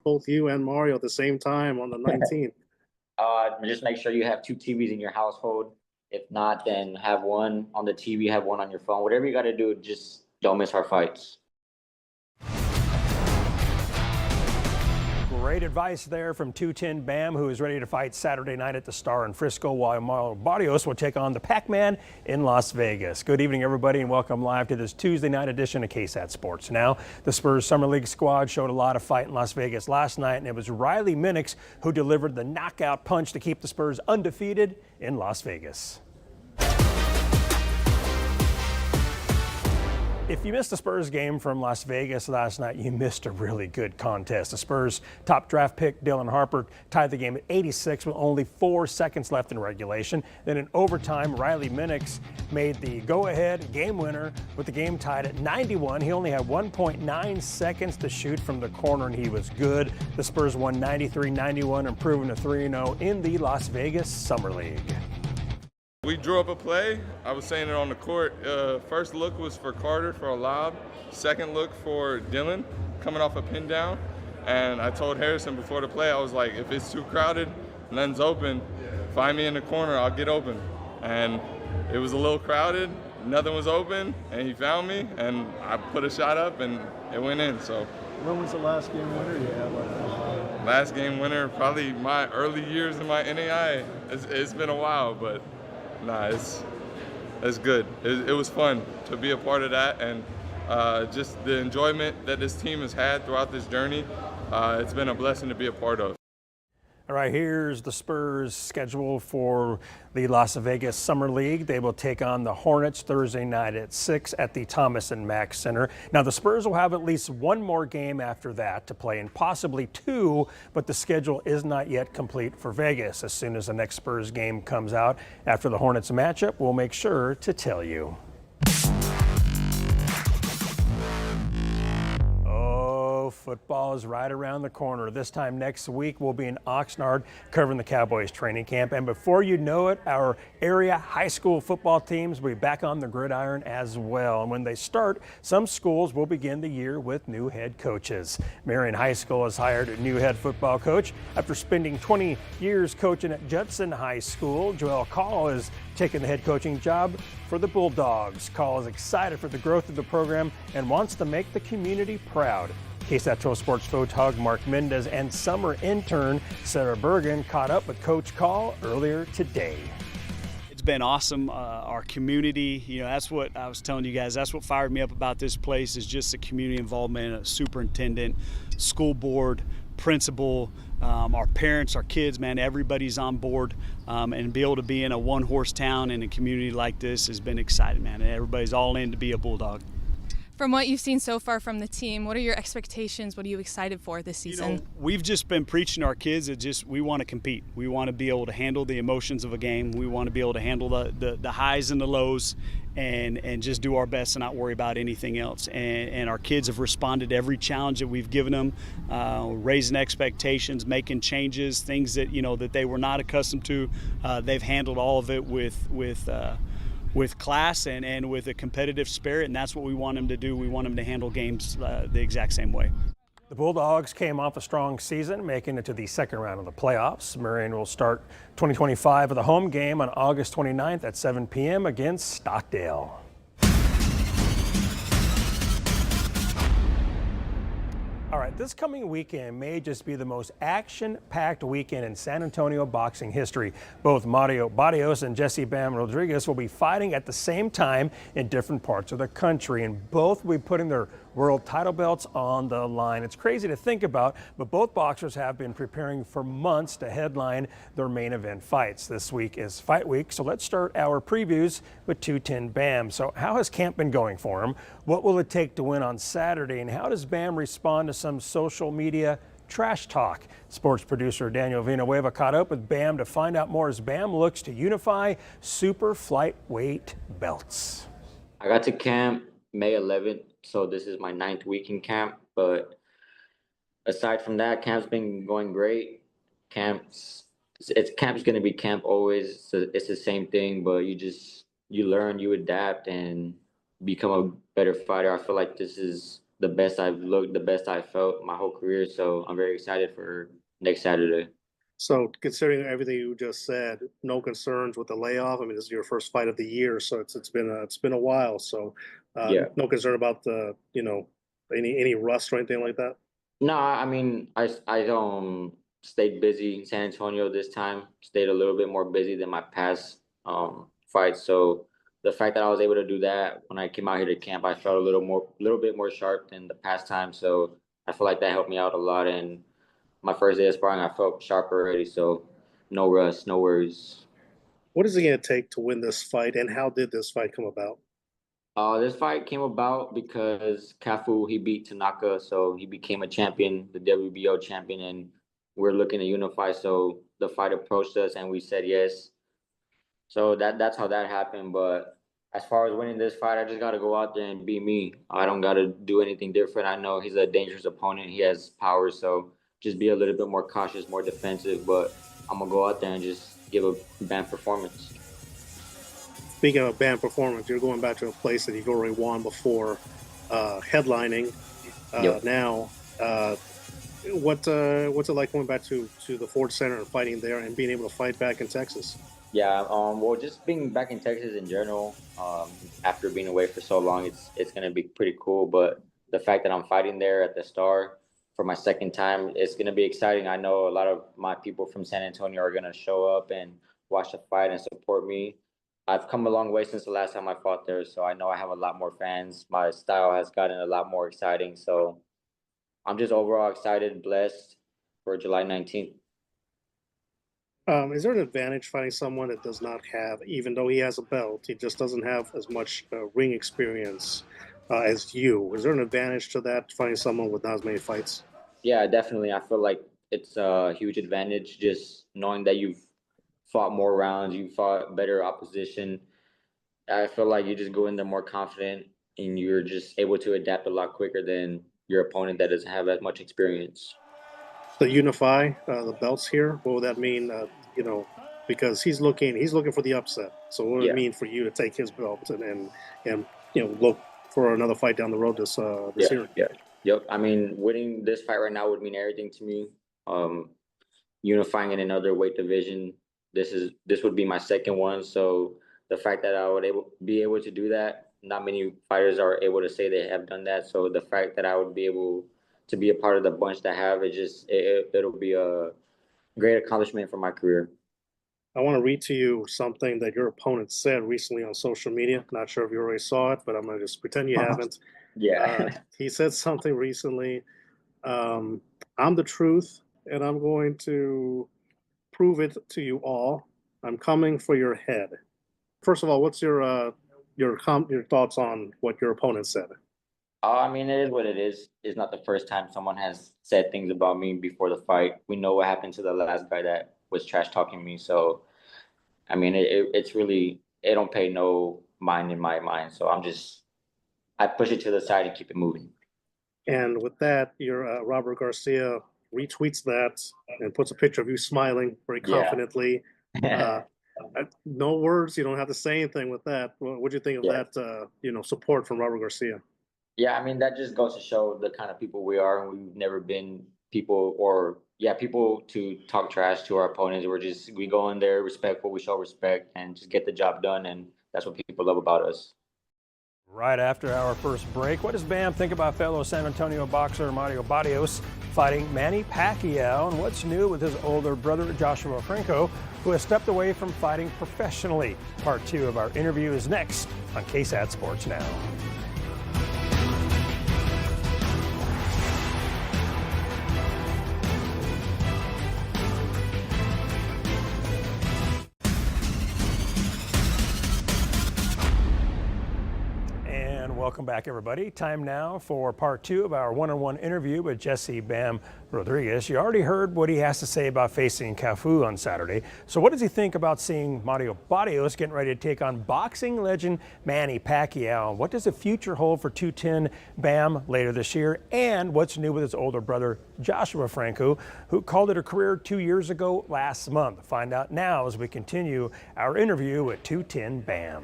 both you and Mario at the same time on the 19th? Just make sure you have two TVs in your household. If not, then have one on the TV, have one on your phone. Whatever you got to do, just don't miss our fights. Great advice there from 210 Bam, who is ready to fight Saturday night at the Star in Frisco, while Mario Barrios will take on the Pac-Man in Las Vegas. Good evening, everybody, and welcome live to this Tuesday night edition of KSAT Sports Now. The Spurs Summer League squad showed a lot of fight in Las Vegas last night, and it was Riley Minix who delivered the knockout punch to keep the Spurs undefeated in Las Vegas. If you missed the Spurs game from Las Vegas last night, you missed a really good contest. The Spurs top draft pick Dylan Harper tied the game at 86 with only 4 seconds left in regulation. Then in overtime, Riley Minix made the go-ahead game winner with the game tied at 91. He only had 1.9 seconds to shoot from the corner, and he was good. The Spurs won 93-91, improving to 3-0 in the Las Vegas Summer League. We drew up a play. I was saying it on the court. First look was for Carter for a lob. Second look for Dylan coming off a pin down. And I told Harrison before the play, I was like, if it's too crowded, nothing's open, find me in the corner, I'll get open. And it was a little crowded, nothing was open, and he found me, and I put a shot up, and it went in. So. When was the last game winner you had? Last game winner, probably my early years in my NAI. It's been a while, but. Nah, it's good. It was fun to be a part of that, and just the enjoyment that this team has had throughout this journey. It's been a blessing to be a part of. All right, here's the Spurs schedule for the Las Vegas Summer League. They will take on the Hornets Thursday night at 6 at the Thomas and Mack Center. Now, the Spurs will have at least one more game after that to play, and possibly 2, but the schedule is not yet complete for Vegas. As soon as the next Spurs game comes out after the Hornets matchup, we'll make sure to tell you. Football is right around the corner. This time next week, we'll be in Oxnard covering the Cowboys training camp. And before you know it, our area high school football teams will be back on the gridiron as well. And when they start, some schools will begin the year with new head coaches. Marion High School has hired a new head football coach. After spending 20 years coaching at Judson High School, Joel Call is taking the head coaching job for the Bulldogs. Call is excited for the growth of the program and wants to make the community proud. KSAT Sports photog Mark Mendez and summer intern Sarah Bergen caught up with Coach Call earlier today. It's been awesome. Our community, that's what I was telling you guys, that's what fired me up about this place, is just the community involvement, a superintendent, school board, principal, our parents, our kids, man, everybody's on board. And be able to be in a one-horse town in a community like this has been exciting, man. Everybody's all in to be a Bulldog. From what you've seen so far from the team, what are your expectations? What are you excited for this season? We've just been preaching to our kids that we want to compete. We want to be able to handle the emotions of a game. We want to be able to handle the highs and the lows and just do our best and not worry about anything else. And our kids have responded to every challenge that we've given them, raising expectations, making changes, things that, that they were not accustomed to. They've handled all of it with class and with a competitive spirit, and that's what we want them to do. We want them to handle games the exact same way. The Bulldogs came off a strong season, making it to the second round of the playoffs. Marion will start 2025 with a home game on August 29th at 7 p.m. against Stockdale. All right, this coming weekend may just be the most action-packed weekend in San Antonio boxing history. Both Mario Barrios and Jesse Bam Rodriguez will be fighting at the same time in different parts of the country, and both will be putting their world title belts on the line. It's crazy to think about, but both boxers have been preparing for months to headline their main event fights. This week is fight week, so let's start our previews with 210 Bam. So how has camp been going for him? What will it take to win on Saturday, and how does Bam respond to some social media trash talk? Sports producer Daniel Villanueva caught up with Bam to find out more as Bam looks to unify super flyweight belts. I got to camp May 11th, so this is my 9th week in camp. But aside from that, camp's been going great. Camp's going to be camp always. So it's the same thing, but you learn, you adapt, and become a better fighter. I feel like this is the best I've looked, the best I've felt my whole career. So I'm very excited for next Saturday. So considering everything you just said, no concerns with the layoff. I mean, this is your first fight of the year, so it's been a while. So Yeah. no concern about the any rust or anything like that. No, I mean, I stayed busy in San Antonio this time. Stayed a little bit more busy than my past fights. So the fact that I was able to do that when I came out here to camp, I felt a little bit more sharp than the past time. So I feel like that helped me out a lot. And my first day of sparring, I felt sharp already. So no rust, no worries. What is it going to take to win this fight, and how did this fight come about? This fight came about because Cafu, he beat Tanaka, so he became a champion, the WBO champion, and we're looking to unify. So the fight approached us, and we said yes. So that's how that happened. But as far as winning this fight, I just got to go out there and be me. I don't got to do anything different. I know he's a dangerous opponent. He has power, so just be a little bit more cautious, more defensive. But I'm gonna go out there and just give a band performance. Speaking of band performance, you're going back to a place that you've already won before, headlining. Yep. Now, what's it like going back to the Ford Center and fighting there and being able to fight back in Texas? Yeah, well, just being back in Texas in general, after being away for so long, it's gonna be pretty cool. But the fact that I'm fighting there at the Star for my second time, it's gonna be exciting. I know a lot of my people from San Antonio are gonna show up and watch the fight and support me. I've come a long way since the last time I fought there, so I know I have a lot more fans. My style has gotten a lot more exciting, so I'm just overall excited, blessed for July 19th. Is there an advantage fighting someone that does not have, even though he has a belt, he just doesn't have as much ring experience as you? Is there an advantage to that, fighting someone with not as many fights? Yeah, definitely. I feel like it's a huge advantage just knowing that you've fought more rounds, you fought better opposition. I feel like you just go in there more confident and you're just able to adapt a lot quicker than your opponent that doesn't have as much experience. To unify the belts here, what would that mean? Because he's looking for the upset. So what would Yeah. it mean for you to take his belt and look for another fight down the road this year? Yeah. Yep. I mean, winning this fight right now would mean everything to me. Unifying in another weight division, this would be my second one. So the fact that I would be able to do that, not many fighters are able to say they have done that. So the fact that I would be able to be a part of the bunch that have it'll be a great accomplishment for my career. I want to read to you something that your opponent said recently on social media. Not sure if you already saw it, but I'm going to just pretend you haven't. Yeah. He said something recently. I'm the truth, and I'm going to prove it to you all. I'm coming for your head. First of all, what's your thoughts on what your opponent said? I mean, it is what it is. It's not the first time someone has said things about me before the fight. We know what happened to the last guy that was trash talking me. So, I mean, it's really, it don't pay no mind in my mind. So I push it to the side and keep it moving. And with that, your Robert Garcia retweets that and puts a picture of you smiling very confidently. Yeah. No words. You don't have to say anything with that. What do you think of that? Support from Robert Garcia. Yeah, I mean, that just goes to show the kind of people we are. We've never been people to talk trash to our opponents. We go in there, respectful, we show respect, and just get the job done. And that's what people love about us. Right after our first break, what does Bam think about fellow San Antonio boxer Mario Barrios fighting Manny Pacquiao? And what's new with his older brother Joshua Franco, who has stepped away from fighting professionally? Part 2 of our interview is next on KSAT Sports Now. Welcome back, everybody. Time now for part 2 of our one-on-one interview with Jesse "Bam" Rodriguez. You already heard what he has to say about facing Cafu on Saturday. So what does he think about seeing Mario Barrios getting ready to take on boxing legend Manny Pacquiao? What does the future hold for 210 Bam later this year? And what's new with his older brother Joshua Franco, who called it a career 2 years ago last month? Find out now as we continue our interview with 210 Bam.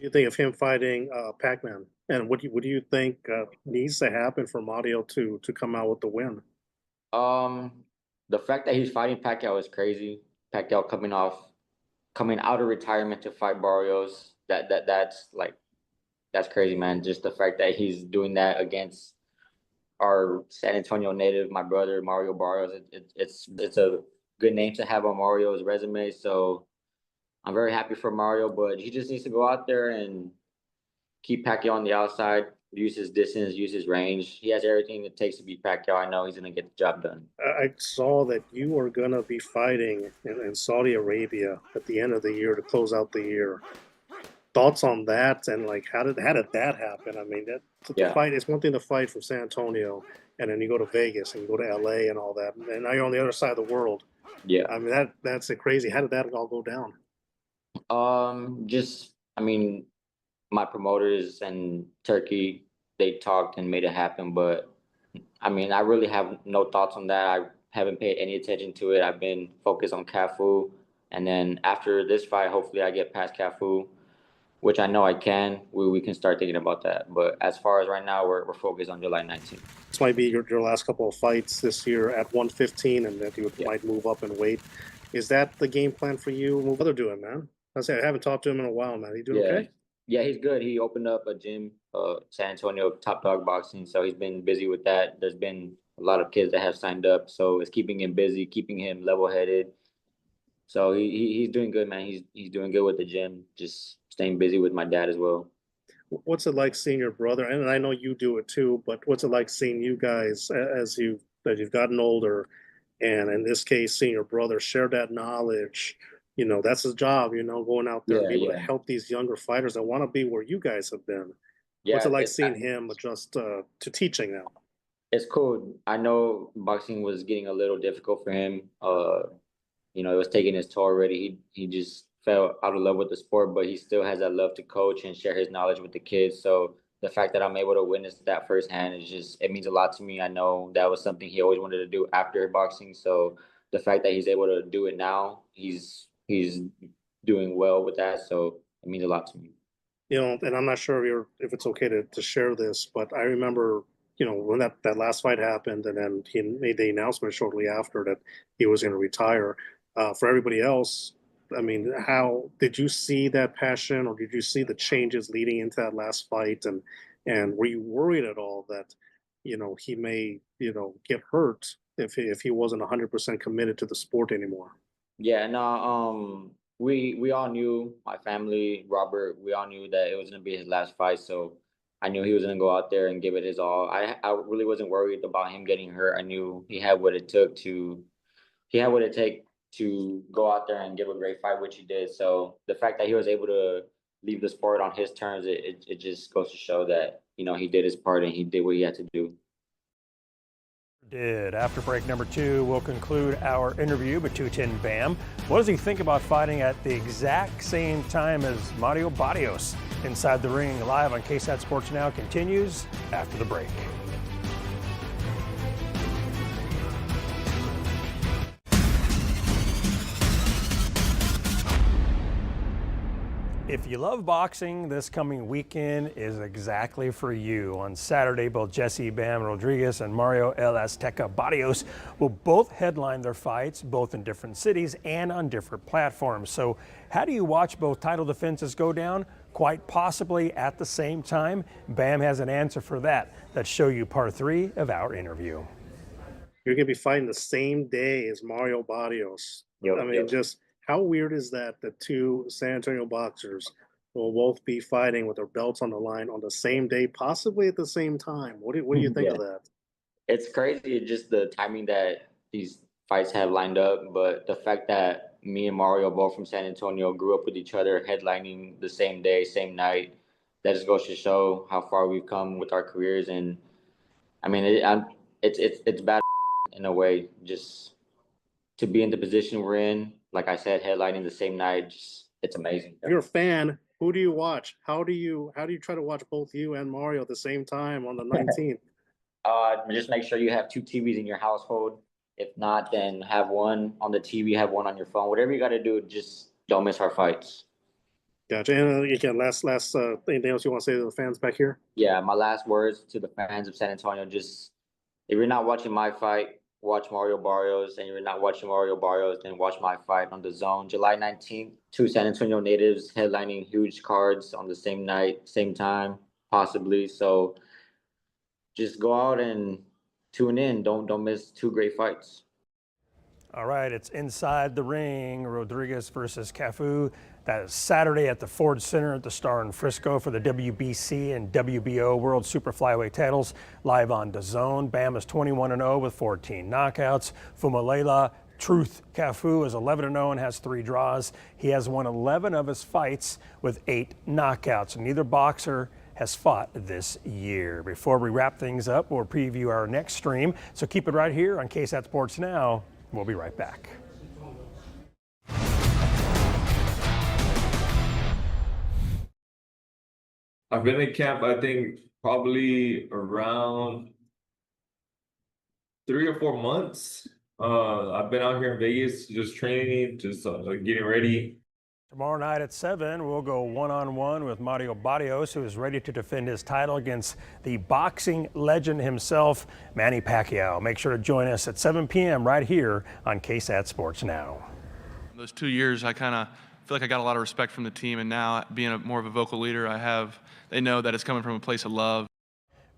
You think of him fighting Pac-Man? And what do you think needs to happen for Mario to come out with the win? The fact that he's fighting Pacquiao is crazy. Pacquiao coming out of retirement to fight Barrios. That's crazy, man. Just the fact that he's doing that against our San Antonio native, my brother Mario Barrios. It's a good name to have on Mario's resume. So I'm very happy for Mario, but he just needs to go out there and keep Pacquiao on the outside, use his distance, use his range. He has everything it takes to beat Pacquiao. I know he's gonna get the job done. I saw that you are going to be fighting in Saudi Arabia at the end of the year to close out the year. Thoughts on that, and like how did that happen? I mean, the Yeah. fight is one thing to fight from San Antonio, and then you go to Vegas and you go to LA and all that, and now you're on the other side of the world. Yeah. I mean, that's a crazy. How did that all go down? Just I mean, my promoters and Turkey, they talked and made it happen, but I mean, I really have no thoughts on that. I haven't paid any attention to it. I've been focused on Cafu, and then after this fight, hopefully I get past Cafu, which I know I can. We can start thinking about that. But as far as right now, we're focused on July 19th. This might be your last couple of fights this year at 115, and that you Yeah. might move up in weight. Is that the game plan for you? What are doing, man? I haven't talked to him in a while, man. He doing Yeah. okay? Yeah, he's good. He opened up a gym, San Antonio Top Dog Boxing, so he's been busy with that. There's been a lot of kids that have signed up, so it's keeping him busy, keeping him level-headed. So he's doing good, man. He's doing good with the gym, just staying busy with my dad as well. What's it like seeing your brother? And I know you do it too, but what's it like seeing you guys as you've gotten older, and in this case, seeing your brother share that knowledge? That's his job. Going out there and Yeah, be able to yeah, help these younger fighters that want to be where you guys have been. What's yeah. it like seeing him adjust to teaching now? It's cool. I know boxing was getting a little difficult for him. It was taking his toll already. He just fell out of love with the sport, but he still has that love to coach and share his knowledge with the kids. So the fact that I'm able to witness that firsthand it means a lot to me. I know that was something he always wanted to do after boxing. So the fact that he's able to do it now, he's doing well with that. So it means a lot to me. And I'm not sure if it's okay to share this, but I remember, when that last fight happened, and then he made the announcement shortly after that he was going to retire. For everybody else, I mean, how did you see that passion, or did you see the changes leading into that last fight, and were you worried at all that, he may, get hurt if he wasn't 100% committed to the sport anymore? Yeah, no, we all knew, my family, Robert, we all knew that it was gonna be his last fight, so I knew he was gonna go out there and give it his all. I really wasn't worried about him getting hurt. I knew he had what it take to go out there and give a great fight, which he did. So the fact that he was able to leave the sport on his terms, it just goes to show that, he did his part and he did what he had to do. Did. After break number 2, we'll conclude our interview with 210 Bam. What does he think about fighting at the exact same time as Mario Barrios? Inside the Ring, live on KSAT Sports Now, continues after the break. If you love boxing, this coming weekend is exactly for you. On Saturday, both Jesse Bam Rodriguez and Mario El Azteca Barrios will both headline their fights, both in different cities and on different platforms. So how do you watch both title defenses go down? Quite possibly at the same time. Bam has an answer for that. Let's show you part 3 of our interview. You're going to be fighting the same day as Mario Barrios. Yep, I mean, yep. just how weird is that two San Antonio boxers will both be fighting with their belts on the line on the same day, possibly at the same time? What do you think of that? It's crazy, just the timing that these fights have lined up, but the fact that me and Mario, both from San Antonio, grew up with each other, headlining the same day, same night, that just goes to show how far we've come with our careers. And I mean, it's bad in a way, just to be in the position we're in. Like I said, headlining the same night, it's amazing. If you're a fan, who do you watch? How do you try to watch both you and Mario at the same time on the 19th? Just make sure you have 2 TVs in your household. If not, then have one on the TV, have one on your phone. Whatever you got to do, just don't miss our fights. Gotcha. And again, last anything else you want to say to the fans back here? Yeah, my last words to the fans of San Antonio, just if you're not watching my fight, watch Mario Barrios, and if you're not watching Mario Barrios, then watch my fight on the Zone. July 19th, two San Antonio natives headlining huge cards on the same night, same time, possibly. So just go out and tune in. Don't miss two great fights. All right, it's Inside the Ring, Rodriguez versus Cafu. That is Saturday at the Ford Center at the Star in Frisco for the WBC and WBO World Super Flyweight titles, live on DAZN. Bam is 21-0 with 14 knockouts. Fumalela Truth Cafu is 11-0 and has 3 draws. He has won 11 of his fights with 8 knockouts. Neither boxer has fought this year. Before we wrap things up, we'll preview our next stream. So keep it right here on KSAT Sports Now. We'll be right back. I've been in camp, I think, probably around 3 or 4 months. I've been out here in Vegas just training, just getting ready. Tomorrow night at 7, we'll go one-on-one with Mario Barrios, who is ready to defend his title against the boxing legend himself, Manny Pacquiao. Make sure to join us at 7 p.m. right here on KSAT Sports Now. Those 2 years, I kind of feel like I got a lot of respect from the team, and now being more of a vocal leader, they know that it's coming from a place of love.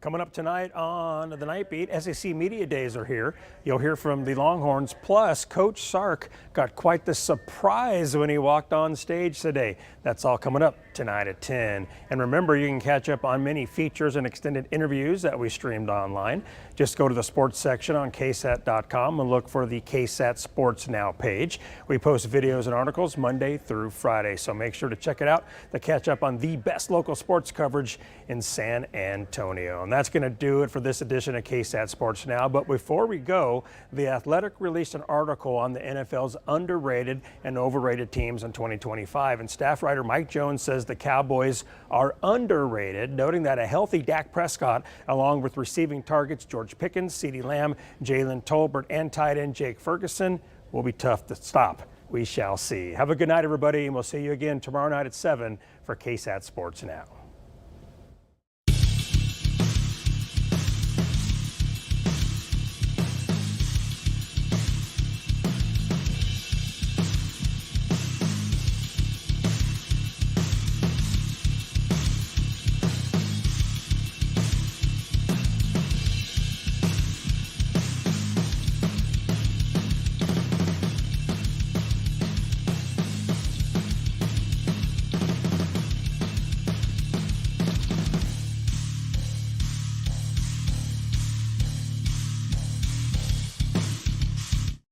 Coming up tonight on the Night Beat, SEC Media Days are here. You'll hear from the Longhorns. Plus, Coach Sark got quite the surprise when he walked on stage today. That's all coming up tonight at 10. And remember, you can catch up on many features and extended interviews that we streamed online. Just go to the sports section on KSAT.com and look for the KSAT Sports Now page. We post videos and articles Monday through Friday, so make sure to check it out to catch up on the best local sports coverage in San Antonio. And that's going to do it for this edition of KSAT Sports Now. But before we go, The Athletic released an article on the NFL's underrated and overrated teams in 2025. And staff writer Mike Jones says the Cowboys are underrated, noting that a healthy Dak Prescott, along with receiving targets George Pickens, CeeDee Lamb, Jalen Tolbert, and tight end Jake Ferguson, will be tough to stop. We shall see. Have a good night, everybody, and we'll see you again tomorrow night at 7 for KSAT Sports Now.